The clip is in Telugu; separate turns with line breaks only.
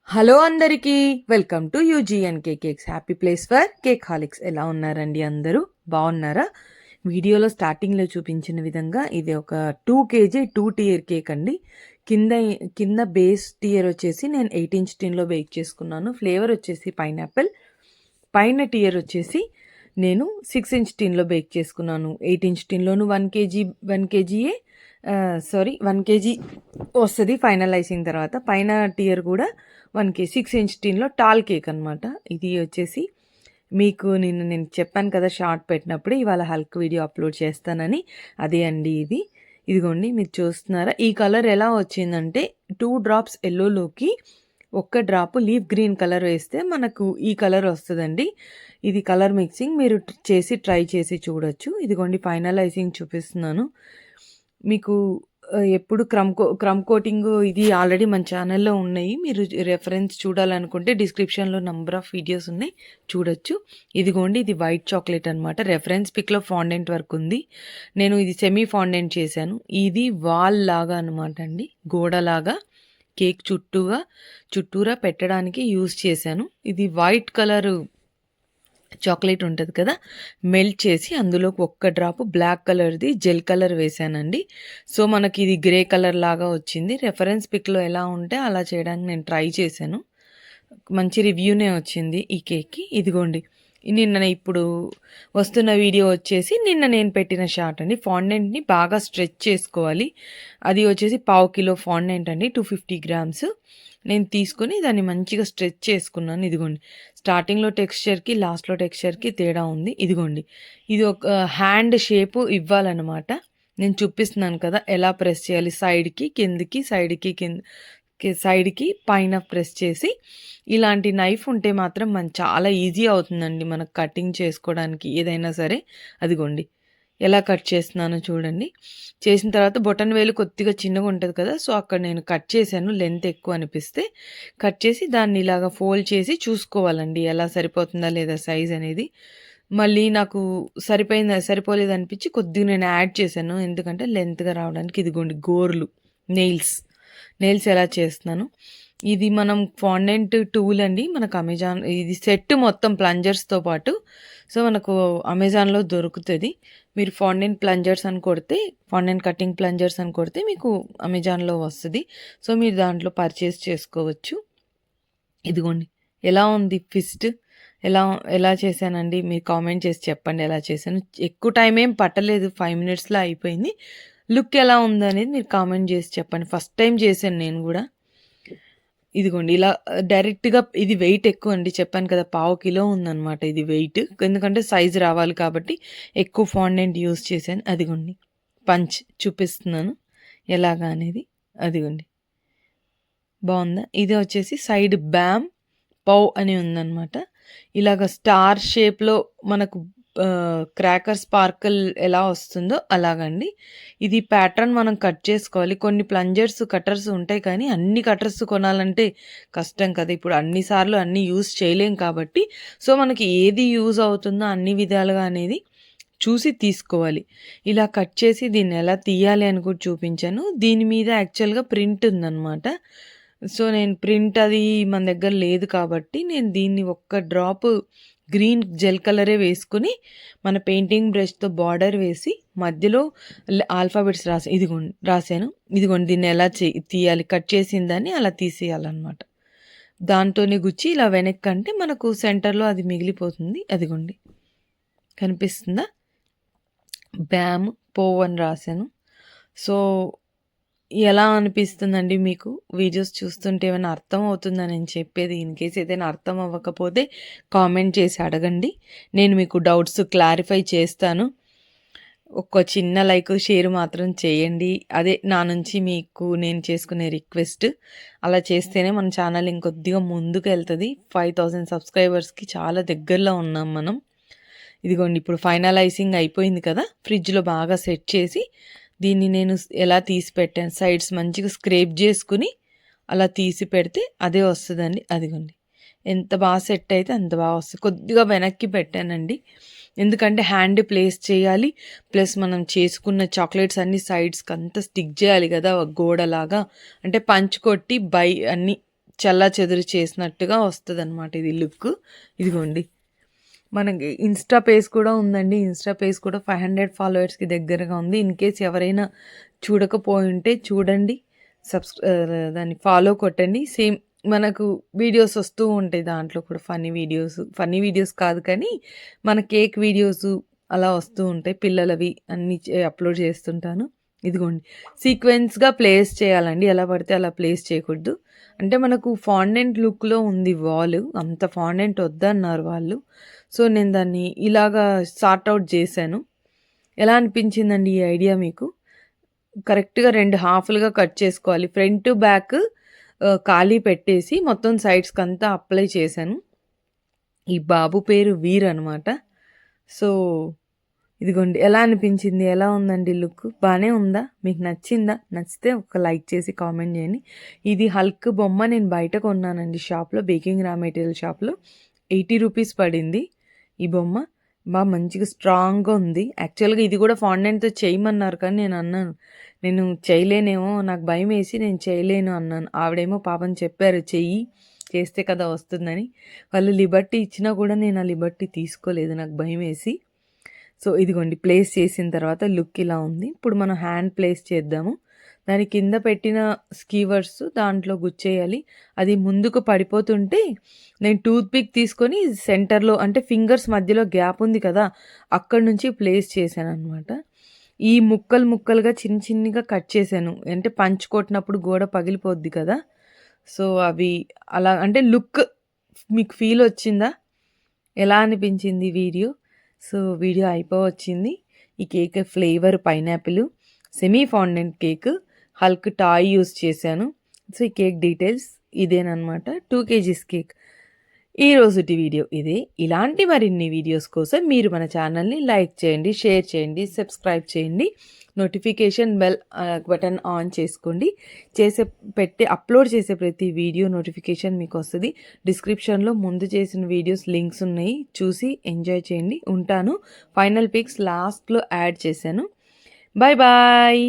హలో అందరికీ welcome to UGNK cakes happy place for cakeholics. ఎలా ఉన్నారండి అందరూ? బాగున్నారా? వీడియోలో స్టార్టింగ్లో చూపించిన విధంగా ఇది ఒక 2 kg 2 tier కేక్ అండి. కింద కింద బేస్ టియర్ వచ్చేసి నేను 8 inch టిన్లో బేక్ చేసుకున్నాను. ఫ్లేవర్ వచ్చేసి పైనాపిల్. పైన టియర్ వచ్చేసి నేను 6 inch టిన్లో బేక్ చేసుకున్నాను. 8 inch టిన్లోను 1 kg వస్తుంది ఫైనలైజింగ్ తర్వాత. పైన టియర్ కూడా 1 kg 6 inch టిన్లో టాల్ కేక్ అనమాట. ఇది వచ్చేసి మీకు నేను చెప్పాను కదా షార్ట్ పెట్టినప్పుడు ఇవాళ హల్క్ వీడియో అప్లోడ్ చేస్తానని. అదే అండి ఇది. ఇదిగోండి మీరు చూస్తున్నారా, ఈ కలర్ ఎలా వచ్చిందంటే 2 drops ఎల్లోలోకి 1 drop leaf green colour వేస్తే మనకు ఈ కలర్ వస్తుందండి. ఇది కలర్ మిక్సింగ్ మీరు ట్రై చేసి చూడొచ్చు. ఇదిగోండి ఫైనలైజింగ్ చూపిస్తున్నాను మీకు. ఎప్పుడు క్రమ్ కోటింగ్ ఇది ఆల్రెడీ మన ఛానల్లో ఉన్నాయి. మీరు రెఫరెన్స్ చూడాలనుకుంటే డిస్క్రిప్షన్లో నంబర్ ఆఫ్ వీడియోస్ ఉన్నాయి, చూడొచ్చు. ఇదిగోండి ఇది వైట్ చాక్లెట్ అనమాట. రెఫరెన్స్ పిక్లో ఫాండెంట్ వర్క్ ఉంది. నేను ఇది సెమీ ఫాండెంట్ చేశాను. ఇది వాల్ లాగా అనమాట అండి, గోడలాగా కేక్ చుట్టూరా పెట్టడానికి యూజ్ చేశాను. ఇది వైట్ కలరు చాక్లెట్ ఉంటుంది కదా, మెల్ట్ చేసి అందులోకి 1 డ్రాప్ బ్లాక్ కలర్ది జెల్ కలర్ వేసానండి. సో మనకి ఇది గ్రే కలర్ లాగా వచ్చింది. రెఫరెన్స్ పిక్లో ఎలా ఉంటే అలా చేయడానికి నేను ట్రై చేశాను. మంచి రివ్యూనే వచ్చింది ఈ కేక్కి. ఇదిగోండి ఇప్పుడు వస్తున్న వీడియో వచ్చేసి నిన్న నేను పెట్టిన షార్ట్ అండి. ఫాండెంట్ని బాగా స్ట్రెచ్ చేసుకోవాలి. అది వచ్చేసి 1/2 kg ఫాండెంట్ అండి, 250 grams నేను తీసుకొని దాన్ని మంచిగా స్ట్రెచ్ చేసుకున్నాను. ఇదిగోండి స్టార్టింగ్లో టెక్స్చర్కి లాస్ట్లో టెక్స్చర్కి తేడా ఉంది. ఇదిగోండి ఇది ఒక హ్యాండ్ షేపు ఇవ్వాలన్నమాట. నేను చూపిస్తున్నాను కదా ఎలా ప్రెస్ చేయాలి, సైడ్కి కిందికి, సైడ్కి పైన ప్రెస్ చేసి. ఇలాంటి నైఫ్ ఉంటే మాత్రం చాలా ఈజీ అవుతుందండి మనకు కటింగ్ చేసుకోవడానికి ఏదైనా సరే. అదిగోండి ఎలా కట్ చేస్తున్నానో చూడండి. చేసిన తర్వాత బొటన్ వేలు కొద్దిగా చిన్నగా ఉంటుంది కదా, సో అక్కడ నేను కట్ చేశాను. లెంత్ ఎక్కువ అనిపిస్తే కట్ చేసి దాన్ని ఇలాగా ఫోల్డ్ చేసి చూసుకోవాలండి ఎలా సరిపోతుందా లేదా సైజ్ అనేది. మళ్ళీ నాకు సరిపోలేదు అనిపించి కొద్దిగా నేను యాడ్ చేశాను, ఎందుకంటే లెంత్గా రావడానికి. ఇదిగోండి గోర్లు, నెయిల్స్ ఎలా చేస్తున్నాను. ఇది మనం ఫాండెంట్ టూల్ అండి, మనకు అమెజాన్ ఇది సెట్ మొత్తం ప్లంజర్స్తో పాటు. సో మనకు అమెజాన్లో దొరుకుతుంది. మీరు ఫాండెంట్ కటింగ్ ప్లంజర్స్ అని కొడితే మీకు అమెజాన్లో వస్తుంది. సో మీరు దాంట్లో పర్చేస్ చేసుకోవచ్చు. ఇదిగోండి ఎలా ఉంది ఫిస్ట్, ఎలా చేశానండి మీరు కామెంట్ చేసి చెప్పండి ఎలా చేశాను. ఎక్కువ టైం ఏం పట్టలేదు, 5 minutesలో అయిపోయింది. లుక్ ఎలా ఉందనేది మీరు కామెంట్ చేసి చెప్పండి. ఫస్ట్ టైం చేశాను నేను కూడా. ఇదిగోండి ఇలా డైరెక్ట్గా. ఇది వెయిట్ ఎక్కువ అండి, చెప్పాను కదా 1/2 kg ఉందన్నమాట ఇది వెయిట్, ఎందుకంటే సైజు రావాలి కాబట్టి ఎక్కువ ఫాండెంట్ యూస్ చేశాను. అదిగోండి పంచ్ చూపిస్తున్నాను ఎలాగా అనేది. అదిగోండి బాగుందా. ఇది వచ్చేసి సైడ్ బ్యామ్ పౌ అని ఉందన్నమాట. ఇలాగ స్టార్ షేప్లో మనకు క్రాకర్ స్పార్కల్ ఎలా వస్తుందో అలాగండి. ఇది ప్యాటర్న్ మనం కట్ చేసుకోవాలి. కొన్ని కట్టర్స్ ఉంటాయి, కానీ అన్ని కట్టర్స్ కొనాలంటే కష్టం కదా. ఇప్పుడు అన్నిసార్లు అన్నీ యూజ్ చేయలేం కాబట్టి, సో మనకి ఏది యూజ్ అవుతుందో అన్ని విధాలుగా అనేది చూసి తీసుకోవాలి. ఇలా కట్ చేసి దీన్ని ఎలా తీయాలి అని కూడా చూపించాను. దీని మీద యాక్చువల్గా ప్రింట్ ఉందన్నమాట. సో నేను ప్రింట్ అది మన దగ్గర లేదు కాబట్టి నేను దీన్ని 1 డ్రాప్ గ్రీన్ జెల్ కలరే వేసుకుని మన పెయింటింగ్ బ్రష్తో బార్డర్ వేసి మధ్యలో ఆల్ఫాబెట్స్ రాశాను. ఇదిగోండి దీన్ని ఎలా తీయాలి, కట్ చేసిన దాన్ని అలా తీసేయాలన్నమాట. దాంతోనే గుచ్చి ఇలా వెనక్కి అంటే మనకు సెంటర్లో అది మిగిలిపోతుంది. అదిగోండి కనిపిస్తుందా, బ్యామ్ పోవ్ అని రాశాను. సో ఎలా అనిపిస్తుందండి మీకు? వీడియోస్ చూస్తుంటే ఏమైనా అర్థం అవుతుందా నేను చెప్పేది? ఇన్ కేస్ ఏదైనా అర్థం అవ్వకపోతే కామెంట్ చేసి అడగండి, నేను మీకు డౌట్స్ క్లారిఫై చేస్తాను. ఒక చిన్న లైక్ షేర్ మాత్రం చేయండి, అదే నా నుంచి మీకు నేను చేసుకునే రిక్వెస్ట్. అలా చేస్తేనే మన ఛానల్ ఇంకొద్దిగా ముందుకు వెళ్తుంది. 5000 సబ్స్క్రైబర్స్కి చాలా దగ్గరలో ఉన్నాం మనం. ఇదిగోండి ఇప్పుడు ఫైనలైజింగ్ అయిపోయింది కదా, ఫ్రిడ్జ్లో బాగా సెట్ చేసి దీన్ని నేను ఎలా తీసి పెట్టాను, సైడ్స్ మంచిగా స్క్రేప్ చేసుకుని అలా తీసి పెడితే అదే వస్తుందండి. అదిగోండి ఎంత బాగా సెట్ అయితే అంత బాగా వస్తుంది. కొద్దిగా వెనక్కి పెట్టానండి, ఎందుకంటే హ్యాండ్ ప్లేస్ చేయాలి, ప్లస్ మనం చేసుకున్న చాక్లెట్స్ అన్ని సైడ్స్కి అంతా స్టిక్ చేయాలి కదా గోడలాగా. అంటే పంచ్ కొట్టి అన్నీ చెల్లాచెదురు చేసినట్టుగా వస్తదనమాట ఇది లుక్. ఇదిగోండి. మనకి ఇన్‌స్టా పేజ్ కూడా ఉందండి. ఇన్‌స్టా పేజ్ కూడా 500 ఫాలోవర్స్‌కి దగ్గరగా ఉంది. ఇన్‌కేస్ ఎవరైనా చూడకపోయుంటే చూడండి. దాన్ని ఫాలో కొట్టండి. సేమ్ మనకు వీడియోస్ వస్తూ ఉంటాయి దాంట్లో కూడా ఫన్నీ వీడియోస్ కాదు కానీ మన కేక్ వీడియోసు అలా వస్తూ ఉంటాయి. పిల్లలవి అన్నీ అప్‌లోడ్ చేస్తుంటాను. ఇదిగోండి. సీక్వెన్స్‌గా ప్లేస్ చేయాలండి. ఎలా పడితే అలా ప్లేస్ చేయకూడదు. అంటే మనకు ఫాండెంట్ లుక్‌లో ఉంది వాలు. అంత ఫాండెంట్ వద్దన్నారు వాళ్ళు. సో, నేను దాన్ని ఇలాగా సార్ట్ ఔట్ చేశాను. ఎలా అనిపించిందండి ఈ ఐడియా మీకు? కరెక్ట్‌గా 2 హాఫులుగా కట్ చేసుకోవాలి. ఫ్రంట్, బ్యాక్ ఖాళీ పెట్టేసి మొత్తం సైడ్స్‌కంతా అప్లై చేశాను. ఈ బాబు పేరు వీర్ అనమాట. సో, ఇదిగోండి. ఎలా అనిపించింది? ఎలా ఉందండి లుక్? బానే ఉందా? మీకు నచ్చిందా? నచ్చితే ఒక లైక్ చేసి కామెంట్ చేయండి. ఇది హల్క్ బొమ్మ నేను బయట కొన్నానండి షాప్‌లో, బేకింగ్ రా మెటీరియల్ షాప్‌లో. 80 రూపీస్ పడింది ఈ బొమ్మ. మంచిగా స్ట్రాంగ్‌గా ఉంది. యాక్చువల్‌గా ఇది కూడా ఫాండెంట్‌తో చేయమన్నారు కానీ నేనన్నాను, నేను చేయలేనేమో, నాకు భయమేసి నేను చేయలేను అన్నాను. ఆవిడేమో పాపం చెప్పారు, చెయ్యి, చేస్తే కదా వస్తుందని. వాళ్ళు లిబర్టీ ఇచ్చినా కూడా నేను ఆ లిబర్టీ తీసుకోలేదు నాకు భయమేసి. సో, ఇదిగోండి ప్లేస్ చేసిన తర్వాత లుక్ ఇలా ఉంది. ఇప్పుడు మనం హ్యాండ్ ప్లేస్ చేద్దాము. దాని కింద పెట్టిన స్కీవర్స్ దాంట్లో గుచ్చేయాలి. అది ముందుకు పడిపోతుంటే నేను టూత్ పిక్ తీసుకొని సెంటర్‌లో అంటే ఫింగర్స్ మధ్యలో గ్యాప్ ఉంది కదా! అక్కడి నుంచి ప్లేస్ చేశాననమాట. ఈ ముక్కలుగా చిన్నగా కట్ చేశాను. అంటే పంచ్ కొట్టినప్పుడు గోడ పగిలిపోద్ది కదా! సో, అవి అలా అంటే లుక్ మీకు ఫీల్ వచ్చిందా? ఎలా అనిపించింది వీడియో? సో, వీడియో అయిపోవచ్చింది. ఈ cake flavour pineapple, semi fondant cake, Hulk toy use చేశాను. సో, ఈ కేక్ డీటెయిల్స్ ఇదేనమాట. 2 కేజీస్ కేక్. ఈ రోజుటి వీడియో ఇదే. ఇలాంటి మరిన్ని వీడియోస్ కోసం మీరు మన ఛానల్ని లైక్ చేయండి, షేర్ చేయండి, సబ్స్క్రైబ్ చేయండి. నోటిఫికేషన్ బెల్ బటన్ ఆన్ చేసుకోండి. అప్లోడ్ చేసే ప్రతి వీడియో నోటిఫికేషన్ మీకు వస్తుంది. డిస్క్రిప్షన్లో ముందు చేసిన వీడియోస్ లింక్స్ ఉన్నాయి, చూసి ఎంజాయ్ చేయండి. ఉంటాను. ఫైనల్ పిక్స్ లాస్ట్లో యాడ్ చేశాను. Bye bye.